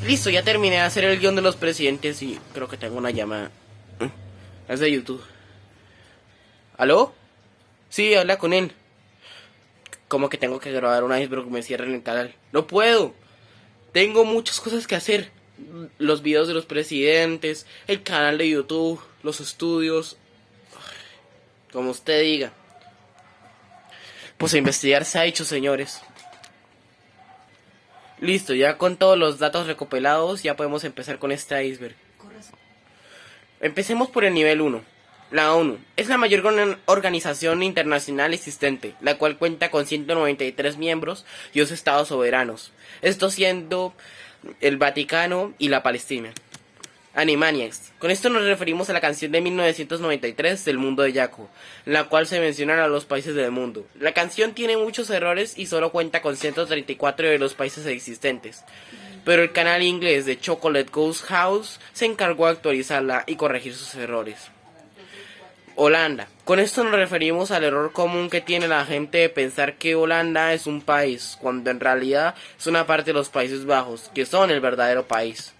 Listo, ya terminé de hacer el guión de los presidentes y creo que tengo una llamada. Es de YouTube. ¿Aló? Sí, habla con él. Como que tengo que grabar un iceberg que me cierren el canal. No puedo. Tengo muchas cosas que hacer. Los videos de los presidentes, el canal de YouTube, los estudios. Como usted diga. Pues a investigar se ha hecho, señores. Listo, ya con todos los datos recopilados ya podemos empezar con este iceberg. Empecemos por el nivel 1. La ONU es la mayor organización internacional existente, la cual cuenta con 193 miembros y 2 estados soberanos, estos siendo el Vaticano y la Palestina. Animaniacs. Con esto nos referimos a la canción de 1993 del mundo de Yaku, en la cual se mencionan a los países del mundo. La canción tiene muchos errores y solo cuenta con 134 de los países existentes, pero el canal inglés de Chocolate Ghost House se encargó de actualizarla y corregir sus errores. Holanda. Con esto nos referimos al error común que tiene la gente de pensar que Holanda es un país, cuando en realidad es una parte de los Países Bajos, que son el verdadero país.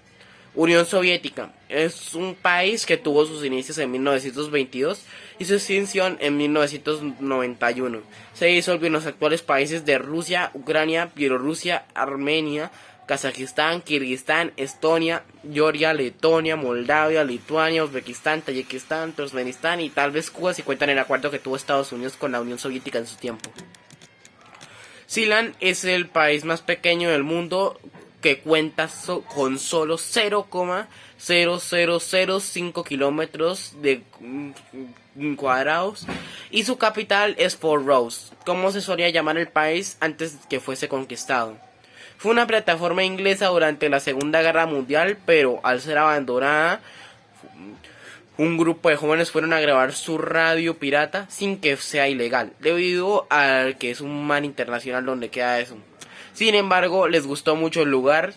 Unión Soviética. Es un país que tuvo sus inicios en 1922 y su extinción en 1991. Se disolvió en los actuales países de Rusia, Ucrania, Bielorrusia, Armenia, Kazajistán, Kirguistán, Estonia, Georgia, Letonia, Moldavia, Lituania, Uzbekistán, Tayikistán, Turkmenistán y tal vez Cuba si cuentan el acuerdo que tuvo Estados Unidos con la Unión Soviética en su tiempo. Ceilán es el país más pequeño del mundo que cuenta con solo 0,0005 kilómetros de cuadrados y su capital es Fort Ross, como se solía llamar el país antes que fuese conquistado. Fue una plataforma inglesa durante la Segunda Guerra Mundial, pero al ser abandonada, un grupo de jóvenes fueron a grabar su radio pirata sin que sea ilegal, debido a que es un mar internacional donde queda eso. Sin embargo, les gustó mucho el lugar,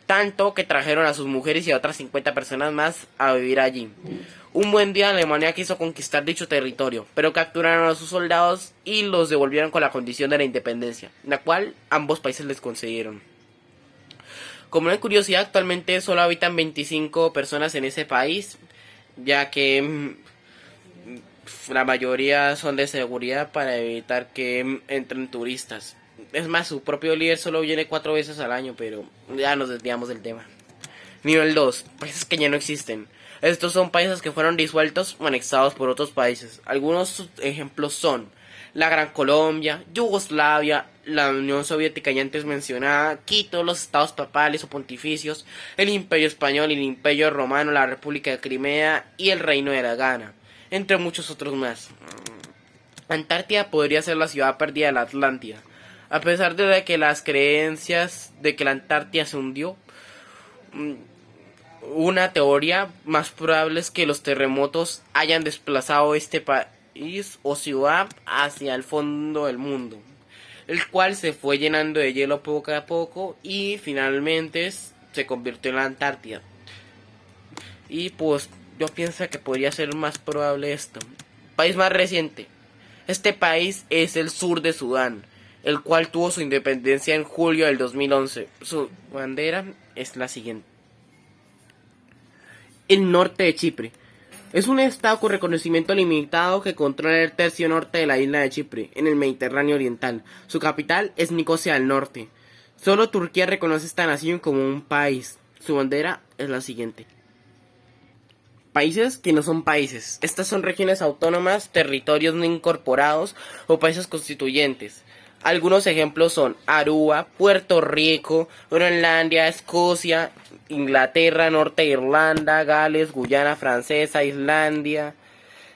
tanto que trajeron a sus mujeres y a otras 50 personas más a vivir allí. Un buen día Alemania quiso conquistar dicho territorio, pero capturaron a sus soldados y los devolvieron con la condición de la independencia, la cual ambos países les concedieron. Como una curiosidad, actualmente solo habitan 25 personas en ese país, ya que la mayoría son de seguridad para evitar que entren turistas. Es más, su propio líder solo viene 4 veces al año, pero ya nos desviamos del tema. Nivel 2. Países que ya no existen. Estos son países que fueron disueltos o anexados por otros países. Algunos ejemplos son la Gran Colombia, Yugoslavia, la Unión Soviética ya antes mencionada, Quito, los estados papales o pontificios, el Imperio Español, el Imperio Romano, la República de Crimea y el Reino de la Ghana, entre muchos otros más. Antártida podría ser la ciudad perdida de la Atlántida. A pesar de que las creencias de que la Antártida se hundió, una teoría más probable es que los terremotos hayan desplazado este país o ciudad hacia el fondo del mundo, el cual se fue llenando de hielo poco a poco y finalmente se convirtió en la Antártida. Y pues yo pienso que podría ser más probable esto. País más reciente. Este país es el sur de Sudán, el cual tuvo su independencia en julio del 2011. Su bandera es la siguiente. El norte de Chipre. Es un estado con reconocimiento limitado que controla el tercio norte de la isla de Chipre, en el Mediterráneo oriental. Su capital es Nicosia del Norte. Solo Turquía reconoce esta nación como un país. Su bandera es la siguiente. Países que no son países. Estas son regiones autónomas, territorios no incorporados o países constituyentes. Algunos ejemplos son Aruba, Puerto Rico, Groenlandia, Escocia, Inglaterra, Norte de Irlanda, Gales, Guyana Francesa, Islandia,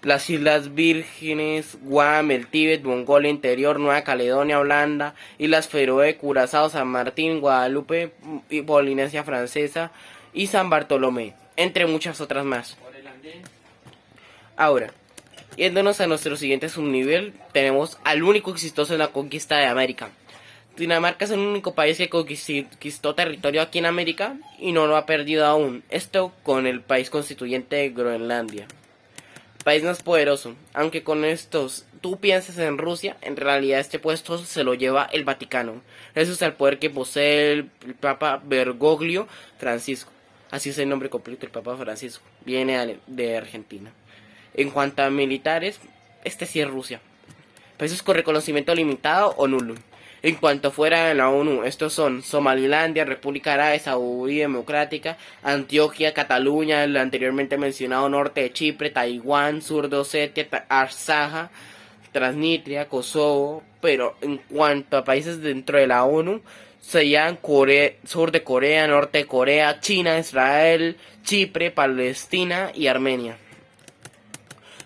las Islas Vírgenes, Guam, el Tíbet, Mongolia Interior, Nueva Caledonia, Holanda, Islas Feroe, Curazao, San Martín, Guadalupe, Polinesia Francesa y San Bartolomé, entre muchas otras más. Ahora, yéndonos a nuestro siguiente subnivel, tenemos al único exitoso en la conquista de América. Dinamarca es el único país que conquistó territorio aquí en América y no lo ha perdido aún. Esto con el país constituyente de Groenlandia. País más poderoso. Aunque con estos tú piensas en Rusia, en realidad este puesto se lo lleva el Vaticano. Eso es el poder que posee el Papa Bergoglio Francisco. Así es el nombre completo, el Papa Francisco. Viene de Argentina. En cuanto a militares, este sí es Rusia. Países con reconocimiento limitado o nulo. En cuanto fuera de la ONU, estos son Somalilandia, República Árabe Saudí Democrática, Antioquia, Cataluña, el anteriormente mencionado norte de Chipre, Taiwán, sur de Osetia, Artsaj, Transnistria, Kosovo. Pero en cuanto a países dentro de la ONU, serían sur de Corea, norte de Corea, China, Israel, Chipre, Palestina y Armenia.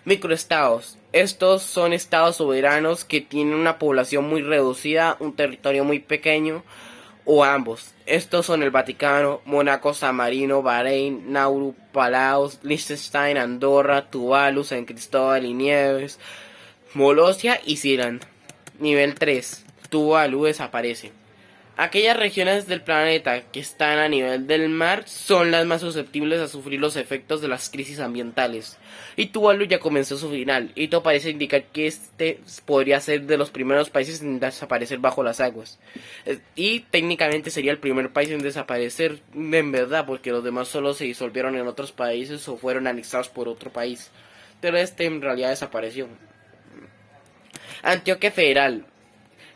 Microestados. Estos son estados soberanos que tienen una población muy reducida, un territorio muy pequeño o ambos. Estos son el Vaticano, Mónaco, San Marino, Bahrein, Nauru, Palaos, Liechtenstein, Andorra, Tuvalu, San Cristóbal y Nieves, Molosia y Ceilán. Nivel 3. Tuvalu desaparece. Aquellas regiones del planeta que están a nivel del mar son las más susceptibles a sufrir los efectos de las crisis ambientales. Y Tuvalu ya comenzó su final, y todo parece indicar que este podría ser de los primeros países en desaparecer bajo las aguas. Y técnicamente sería el primer país en desaparecer en verdad, porque los demás solo se disolvieron en otros países o fueron anexados por otro país. Pero este en realidad desapareció. Antioquia Federal.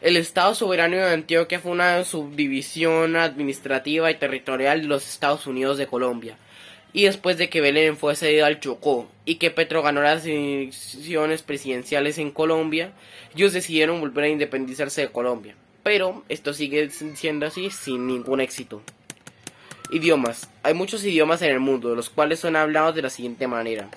El Estado Soberano de Antioquia fue una subdivisión administrativa y territorial de los Estados Unidos de Colombia. Y después de que Belén fue cedido al Chocó y que Petro ganó las elecciones presidenciales en Colombia, ellos decidieron volver a independizarse de Colombia. Pero esto sigue siendo así sin ningún éxito. Idiomas. Hay muchos idiomas en el mundo, los cuales son hablados de la siguiente manera.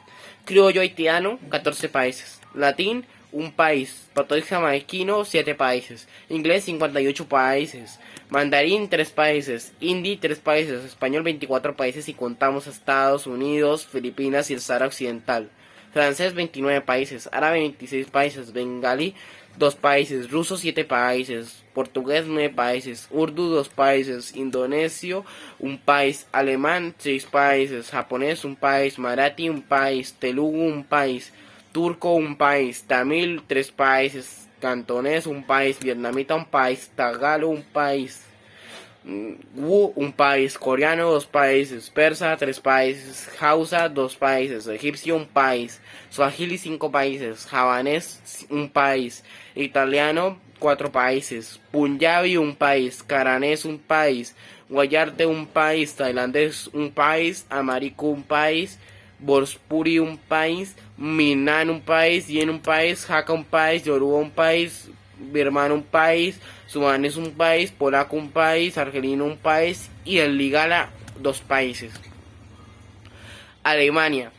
Criollo haitiano, 14 países. Latín, 1 país. Portugués jamaiquino, 7 países. Inglés, 58 países. Mandarín, 3 países. Hindi, 3 países. Español, 24 países si contamos a Estados Unidos, Filipinas y el Sahara Occidental. Francés, 29 países. Árabe, 26 países. Bengalí, 2 países. Ruso, 7 países. Portugués, 9 países. Urdu, 2 países. Indonesio, 1 país. Alemán, 6 países. Japonés, 1 país. Marathi, 1 país. Telugu, 1 país. Turco, 1 país. Tamil, 3 países. Cantonés, 1 país. Vietnamita, 1 país. Tagalo, 1 país. Wu, 1 país. Coreano, 2 países. Persa, 3 países. Hausa, 2 países. Egipcio, 1 país. Swahili, 5 países. Javanés, 1 país. Italiano, 4 países. Punjabi, 1 país. Caranés, 1 país. Guayarte, 1 país. Tailandés, 1 país. Amarico, 1 país. Bhojpuri, 1 país. Minnan, 1 país. Yen, 1 país. Hakka, 1 país. Yoruba, 1 país. Birmano, 1 país. Sudanés, 1 país. Polaco, 1 país. Argelino, 1 país. Y el Ligala, 2 países. Alemania.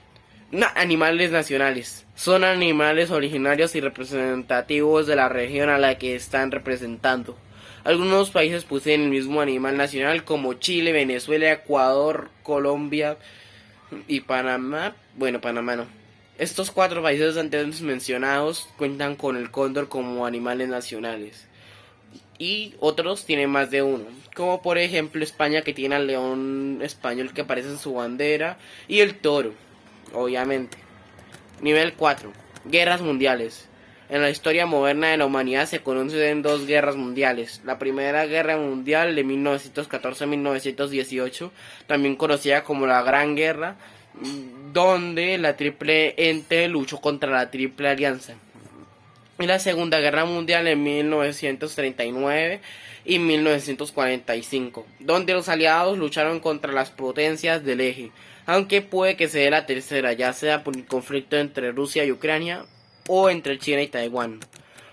Animales nacionales. Son animales originarios y representativos de la región a la que están representando. Algunos países poseen el mismo animal nacional como Chile, Venezuela, Ecuador, Colombia y Panamá. Bueno, Panamá no. Estos 4 países antes mencionados cuentan con el cóndor como animales nacionales. Y otros tienen más de uno. Como por ejemplo España, que tiene al león español que aparece en su bandera. Y el toro, obviamente. Nivel 4. Guerras mundiales. En la historia moderna de la humanidad se conocen 2 guerras mundiales. La Primera Guerra Mundial de 1914-1918, también conocida como la Gran Guerra, donde la Triple Entente luchó contra la Triple Alianza. Y la Segunda Guerra Mundial en 1939 y 1945, donde los aliados lucharon contra las potencias del eje, aunque puede que sea la tercera, ya sea por el conflicto entre Rusia y Ucrania o entre China y Taiwán.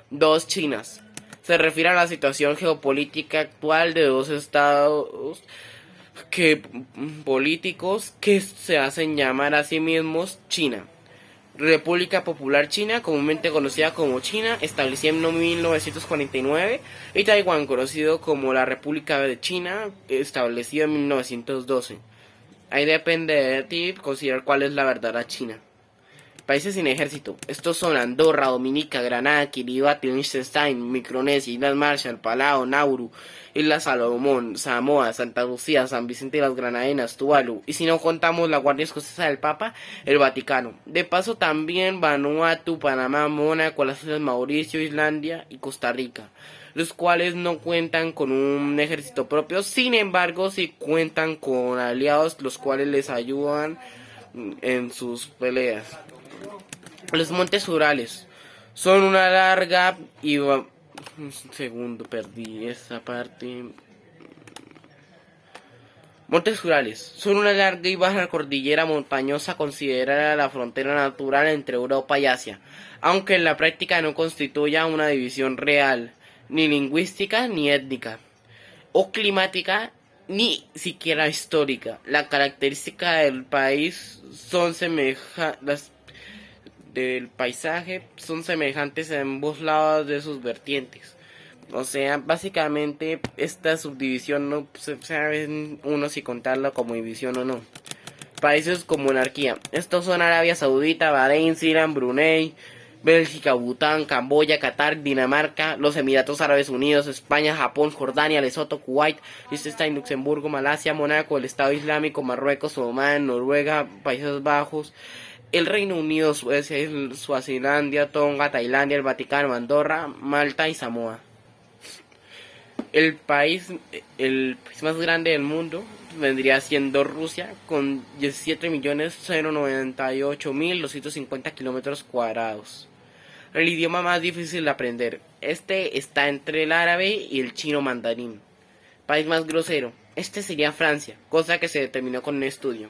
2 Chinas. Se refiere a la situación geopolítica actual de 2 estados políticos que se hacen llamar a sí mismos China. República Popular China, comúnmente conocida como China, establecida en 1949, y Taiwán, conocido como la República de China, establecido en 1912. Ahí depende de ti considerar cuál es la verdadera China. Países sin ejército. Estos son Andorra, Dominica, Granada, Kiribati, Liechtenstein, Micronesia, Islas Marshall, Palau, Nauru, Islas Salomón, Samoa, Santa Lucía, San Vicente y las Granadinas, Tuvalu. Y si no contamos la Guardia Escocesa del Papa, el Vaticano. De paso también Vanuatu, Panamá, Mónaco, las Islas Mauricio, Islandia y Costa Rica, los cuales no cuentan con un ejército propio, sin embargo sí cuentan con aliados los cuales les ayudan en sus peleas. Los montes Urales son una larga y un segundo, perdí esa parte. Montes Urales son una larga y baja cordillera montañosa considerada la frontera natural entre Europa y Asia, aunque en la práctica no constituya una división real, ni lingüística ni étnica, o climática, ni siquiera histórica. La característica del país son las del paisaje son semejantes en ambos lados de sus vertientes. O sea, básicamente esta subdivisión no se sabe uno si contarla como división o no. Países con monarquía. Estos son Arabia Saudita, Bahrein, Sirán, Brunei, Bélgica, Bután, Camboya, Qatar, Dinamarca, los Emiratos Árabes Unidos, España, Japón, Jordania, Lesoto, Kuwait, Liechtenstein, Luxemburgo, Malasia, Mónaco, el Estado Islámico, Marruecos, Omán, Noruega, Países Bajos, el Reino Unido, Suecia, Suazilandia, Tonga, Tailandia, el Vaticano, Andorra, Malta y Samoa. El país más grande del mundo vendría siendo Rusia, con 17.098.250 kilómetros cuadrados. El idioma más difícil de aprender. Este está entre el árabe y el chino mandarín. País más grosero. Este sería Francia, cosa que se determinó con un estudio.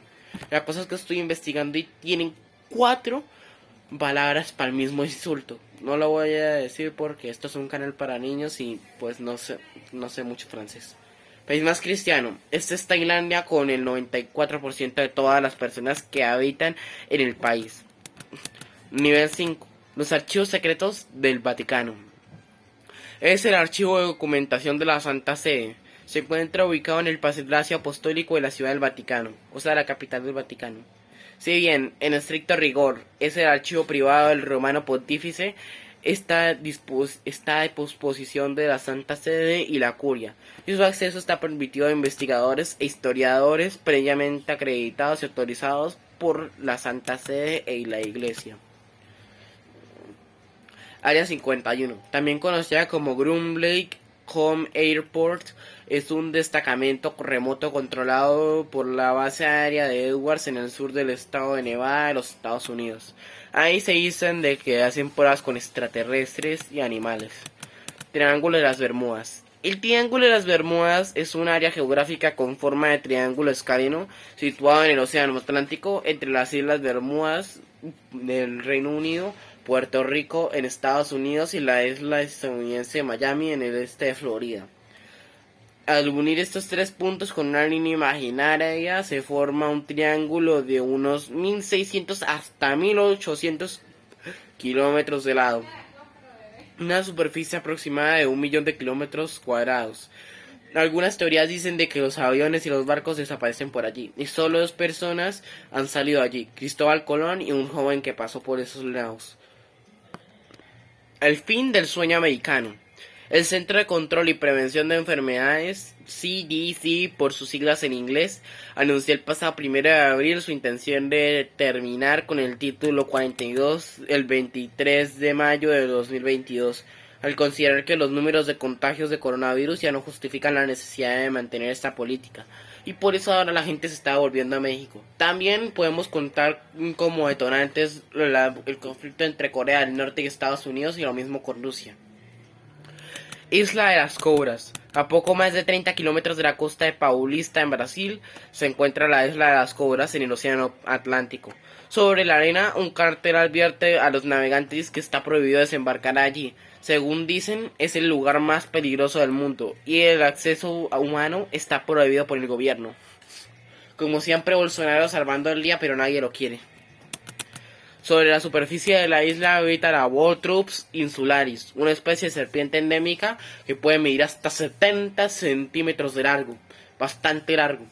La cosa es que estoy investigando y tienen 4 palabras para el mismo insulto. No lo voy a decir porque esto es un canal para niños y pues no sé mucho francés. País más cristiano. Este es Tailandia, con el 94% de todas las personas que habitan en el país. Nivel 5. Los archivos secretos del Vaticano. Es el archivo de documentación de la Santa Sede. Se encuentra ubicado en el Palacio Apostólico de la Ciudad del Vaticano, o sea, la capital del Vaticano. Si bien, en estricto rigor, es el archivo privado del Romano Pontífice, está a disposición de la Santa Sede y la Curia, y su acceso está permitido a investigadores e historiadores previamente acreditados y autorizados por la Santa Sede y la Iglesia. Área 51, también conocida como Groom Lake Home Airport, es un destacamento remoto controlado por la base aérea de Edwards en el sur del estado de Nevada de los Estados Unidos. Ahí se dicen de que hacen pruebas con extraterrestres y animales. Triángulo de las Bermudas. El Triángulo de las Bermudas es un área geográfica con forma de triángulo escaleno situado en el Océano Atlántico entre las Islas Bermudas del Reino Unido, Puerto Rico en Estados Unidos y la isla estadounidense de Miami en el este de Florida. Al unir estos 3 puntos con una línea imaginaria se forma un triángulo de unos 1.600 hasta 1.800 kilómetros de lado. Una superficie aproximada de 1.000.000 de kilómetros cuadrados. Algunas teorías dicen de que los aviones y los barcos desaparecen por allí, y solo 2 personas han salido allí: Cristóbal Colón y un joven que pasó por esos lados. El fin del sueño americano. El Centro de Control y Prevención de Enfermedades, CDC por sus siglas en inglés, anunció el pasado 1 de abril su intención de terminar con el título 42 el 23 de mayo de 2022, al considerar que los números de contagios de coronavirus ya no justifican la necesidad de mantener esta política, y por eso ahora la gente se está volviendo a México. También podemos contar como detonantes el conflicto entre Corea del Norte y Estados Unidos, y lo mismo con Rusia. Isla de las Cobras. A poco más de 30 kilómetros de la costa de Paulista, en Brasil, se encuentra la Isla de las Cobras en el Océano Atlántico. Sobre la arena, un cartel advierte a los navegantes que está prohibido desembarcar allí. Según dicen, es el lugar más peligroso del mundo y el acceso humano está prohibido por el gobierno. Como siempre, Bolsonaro salvando el día, pero nadie lo quiere. Sobre la superficie de la isla habita la Bothrops insularis, una especie de serpiente endémica que puede medir hasta 70 centímetros de largo, bastante largo.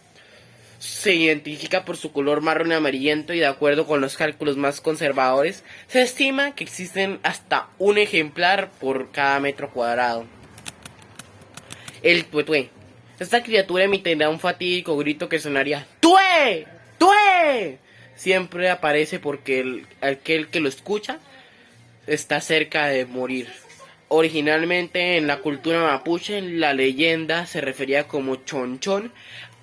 Se identifica por su color marrón amarillento y de acuerdo con los cálculos más conservadores, se estima que existen hasta un ejemplar por cada metro cuadrado. El tuetué. Esta criatura emitirá un fatídico grito que sonaría ¡Tué! ¡Tué! Siempre aparece porque aquel que lo escucha está cerca de morir. Originalmente en la cultura mapuche, la leyenda se refería como chonchón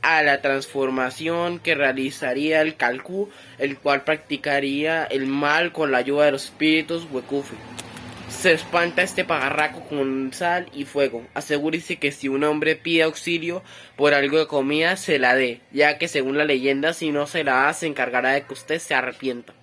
a la transformación que realizaría el calcú, el cual practicaría el mal con la ayuda de los espíritus huecufe. Se espanta este pajarraco con sal y fuego. Asegúrese que si un hombre pide auxilio por algo de comida, se la dé, ya que según la leyenda, si no se la da, se encargará de que usted se arrepienta.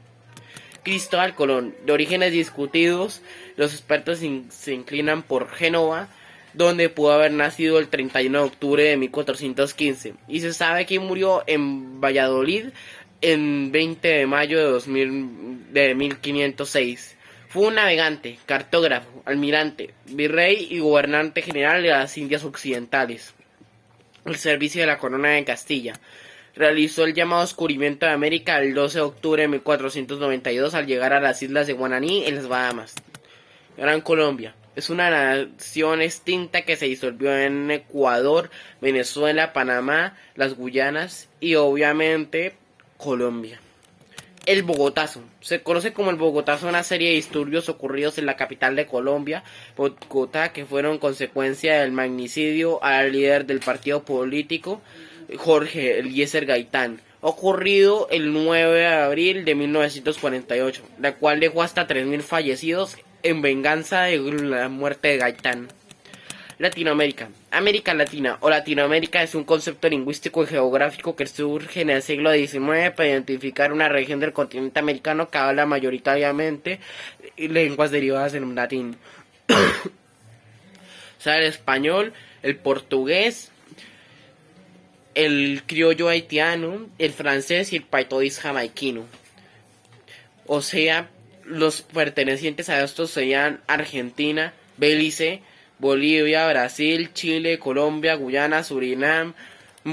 Cristóbal Colón, de orígenes discutidos, los expertos se inclinan por Génova, donde pudo haber nacido el 31 de octubre de 1415, y se sabe que murió en Valladolid en 20 de mayo de 1506. Fue un navegante, cartógrafo, almirante, virrey y gobernante general de las Indias Occidentales, al servicio de la corona de Castilla. Realizó el llamado descubrimiento de América el 12 de octubre de 1492 al llegar a las islas de Guananí en las Bahamas. Gran Colombia. Es una nación extinta que se disolvió en Ecuador, Venezuela, Panamá, las Guyanas y obviamente Colombia. El Bogotazo. Se conoce como el Bogotazo una serie de disturbios ocurridos en la capital de Colombia, Bogotá, que fueron consecuencia del magnicidio al líder del partido político Jorge Eliezer Gaitán, ocurrido el 9 de abril de 1948, la cual dejó hasta 3.000 fallecidos en venganza de la muerte de Gaitán. Latinoamérica. América Latina o Latinoamérica es un concepto lingüístico y geográfico que surge en el siglo XIX para identificar una región del continente americano que habla mayoritariamente lenguas derivadas del latín. O sea, el español, el portugués, el criollo haitiano, el francés y el paitois jamaiquino. O sea, los pertenecientes a estos serían Argentina, Belice, Bolivia, Brasil, Chile, Colombia, Guyana, Surinam,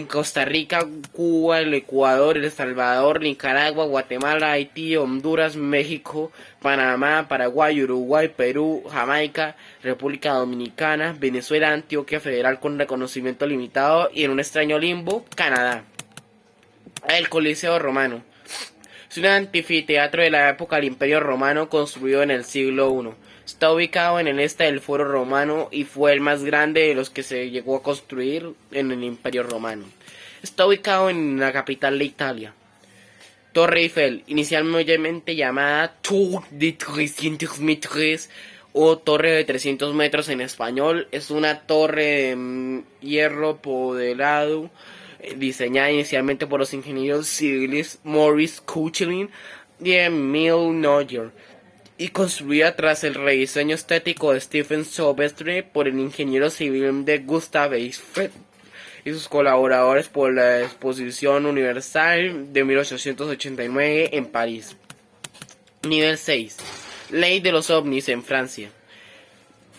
Costa Rica, Cuba, el Ecuador, El Salvador, Nicaragua, Guatemala, Haití, Honduras, México, Panamá, Paraguay, Uruguay, Perú, Jamaica, República Dominicana, Venezuela, Antioquia Federal con reconocimiento limitado y en un extraño limbo, Canadá. El Coliseo Romano. Es un anfiteatro de la época del Imperio Romano construido en el siglo I. Está ubicado en el este del Foro Romano y fue el más grande de los que se llegó a construir en el Imperio Romano. Está ubicado en la capital de Italia. Torre Eiffel, inicialmente llamada Tour de 300 metros o Torre de 300 metros en español, es una torre de hierro modelado diseñada inicialmente por los ingenieros civiles Maurice Koechlin y Emile Noyer y construida tras el rediseño estético de Stephen Silvestre por el ingeniero civil de Gustave Eiffel y sus colaboradores por la Exposición Universal de 1889 en París. Nivel 6. Ley de los ovnis en Francia.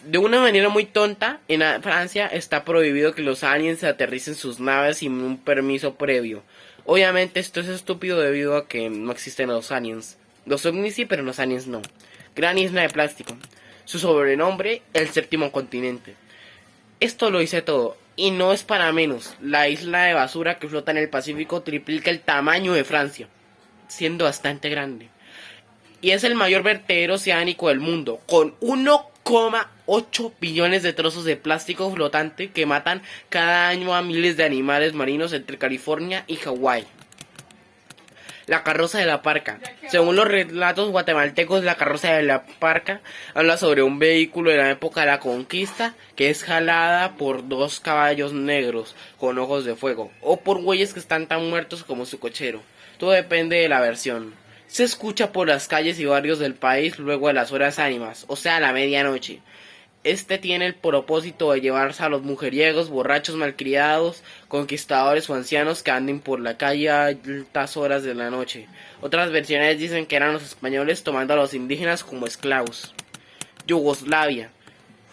De una manera muy tonta, en Francia está prohibido que los aliens aterricen sus naves sin un permiso previo. Obviamente esto es estúpido debido a que no existen los aliens. Los ovnis sí, pero los aliens no. Gran isla de plástico. Su sobrenombre, el séptimo continente. Esto lo dice todo, y no es para menos. La isla de basura que flota en el Pacífico triplica el tamaño de Francia, siendo bastante grande. Y es el mayor vertedero oceánico del mundo, con 1,8 billones de trozos de plástico flotante que matan cada año a miles de animales marinos entre California y Hawái. La carroza de la parca. Según los relatos guatemaltecos, la carroza de la parca habla sobre un vehículo de la época de la conquista que es jalada por dos caballos negros con ojos de fuego o por güeyes que están tan muertos como su cochero. Todo depende de la versión. Se escucha por las calles y barrios del país luego de las horas ánimas, o sea, la medianoche. Este tiene el propósito de llevarse a los mujeriegos, borrachos malcriados, conquistadores o ancianos que anden por la calle a altas horas de la noche. Otras versiones dicen que eran los españoles tomando a los indígenas como esclavos. Yugoslavia.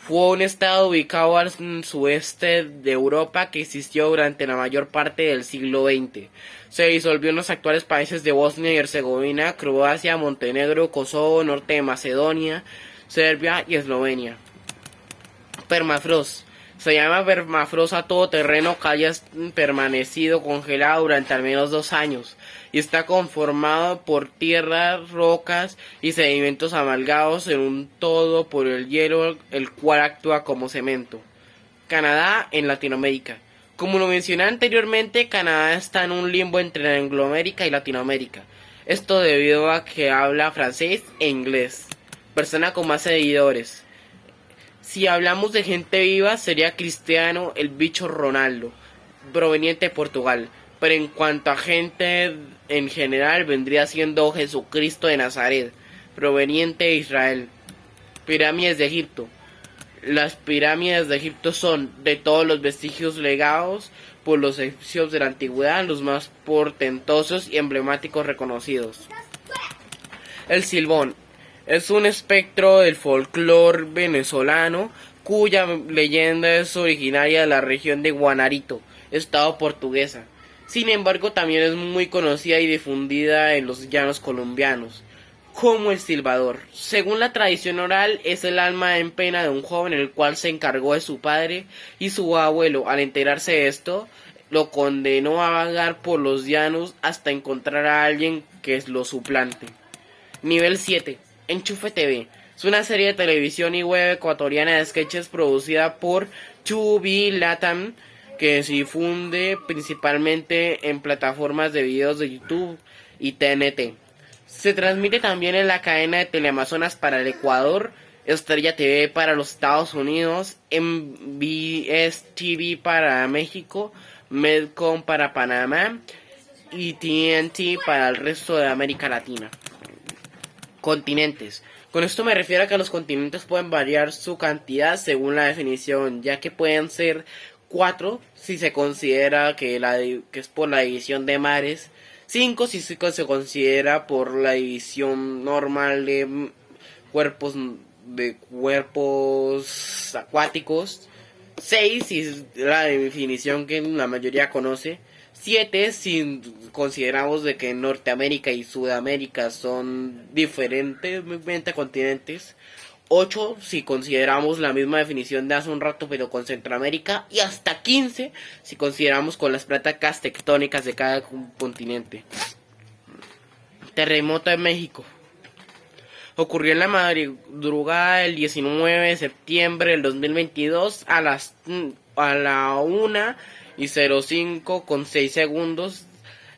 Fue un estado ubicado al sudeste de Europa que existió durante la mayor parte del siglo XX. Se disolvió en los actuales países de Bosnia y Herzegovina, Croacia, Montenegro, Kosovo, norte de Macedonia, Serbia y Eslovenia. Permafrost. Se llama permafrost a todo terreno que haya permanecido congelado durante al menos 2 años y está conformado por tierras, rocas y sedimentos amalgados en un todo por el hielo, el cual actúa como cemento. Canadá en Latinoamérica. Como lo mencioné anteriormente, Canadá está en un limbo entre Angloamérica y Latinoamérica. Esto debido a que habla francés e inglés. Persona con más seguidores. Si hablamos de gente viva, sería Cristiano el bicho Ronaldo, proveniente de Portugal. Pero en cuanto a gente en general, vendría siendo Jesucristo de Nazaret, proveniente de Israel. Pirámides de Egipto. Las pirámides de Egipto son, de todos los vestigios legados por los egipcios de la antigüedad, los más portentosos y emblemáticos reconocidos. El Silbón. Es un espectro del folclore venezolano cuya leyenda es originaria de la región de Guanarito, estado portuguesa. Sin embargo, también es muy conocida y difundida en los llanos colombianos, como el silbador. Según la tradición oral, es el alma en pena de un joven el cual se encargó de su padre y su abuelo. Al enterarse de esto, lo condenó a vagar por los llanos hasta encontrar a alguien que lo suplante. Nivel 7. Enchufe TV. Es una serie de televisión y web ecuatoriana de sketches producida por Tubi Latam, que se difunde principalmente en plataformas de videos de YouTube y TNT. Se transmite también en la cadena de Teleamazonas para el Ecuador, Estrella TV para los Estados Unidos, MBS TV para México, Medcom para Panamá y TNT para el resto de América Latina. Continentes. Con esto me refiero a que los continentes pueden variar su cantidad según la definición, ya que pueden ser 4 si se considera que es por la división de mares, 5 si se considera por la división normal de cuerpos acuáticos, 6 si es la definición que la mayoría conoce, 7 si consideramos de que Norteamérica y Sudamérica son diferentemente continentes, 8 si consideramos la misma definición de hace un rato pero con Centroamérica, y hasta 15 si consideramos con las placas tectónicas de cada continente. Terremoto en México. Ocurrió en la madrugada del 19 de septiembre del 2022 a la 1:05 con 6 segundos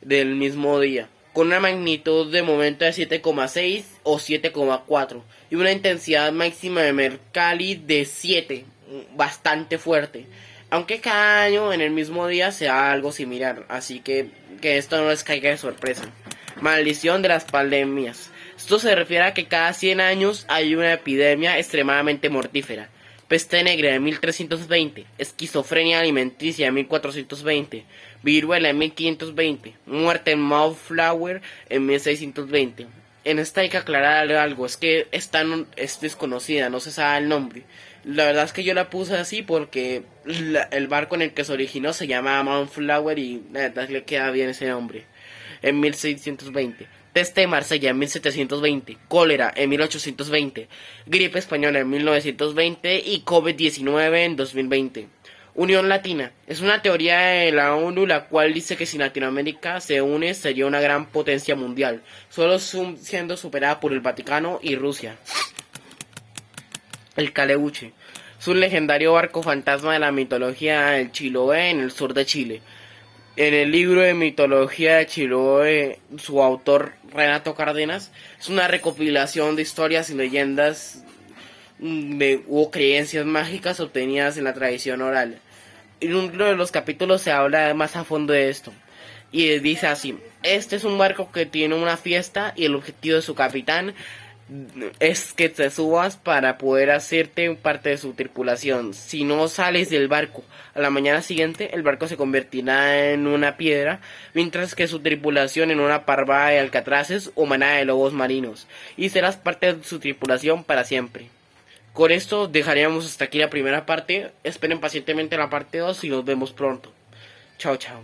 del mismo día, con una magnitud de momento de 7,6 o 7,4 y una intensidad máxima de Mercalli de 7, bastante fuerte, aunque cada año en el mismo día se da algo similar, así que esto no les caiga de sorpresa. Maldición de las pandemias. Esto se refiere a que cada 100 años hay una epidemia extremadamente mortífera. Peste negra de 1320, esquizofrenia alimenticia de 1420, viruela en 1520, muerte en Mayflower en 1620. En esta hay que aclarar algo, es que es desconocida, no se sabe el nombre. La verdad es que yo la puse así porque el barco en el que se originó se llama Mayflower y la verdad le queda bien ese nombre. En 1620. Peste de Marsella en 1720, cólera en 1820, gripe española en 1920 y COVID-19 en 2020. Unión Latina. Es una teoría de la ONU la cual dice que si Latinoamérica se une sería una gran potencia mundial, solo siendo superada por el Vaticano y Rusia. El Caleuche. Es un legendario barco fantasma de la mitología del Chiloé en el sur de Chile. En el libro de mitología de Chiloé, su autor Renato Cárdenas, es una recopilación de historias y leyendas o creencias mágicas obtenidas en la tradición oral. En uno de los capítulos se habla más a fondo de esto. Y dice así: este es un barco que tiene una fiesta y el objetivo de su capitán es que te subas para poder hacerte parte de su tripulación. Si no sales del barco a la mañana siguiente, el barco se convertirá en una piedra, mientras que su tripulación en una parvada de alcatraces o manada de lobos marinos, y serás parte de su tripulación para siempre. Con esto dejaríamos hasta aquí la primera parte. Esperen pacientemente la parte 2 y nos vemos pronto. Chao, chao.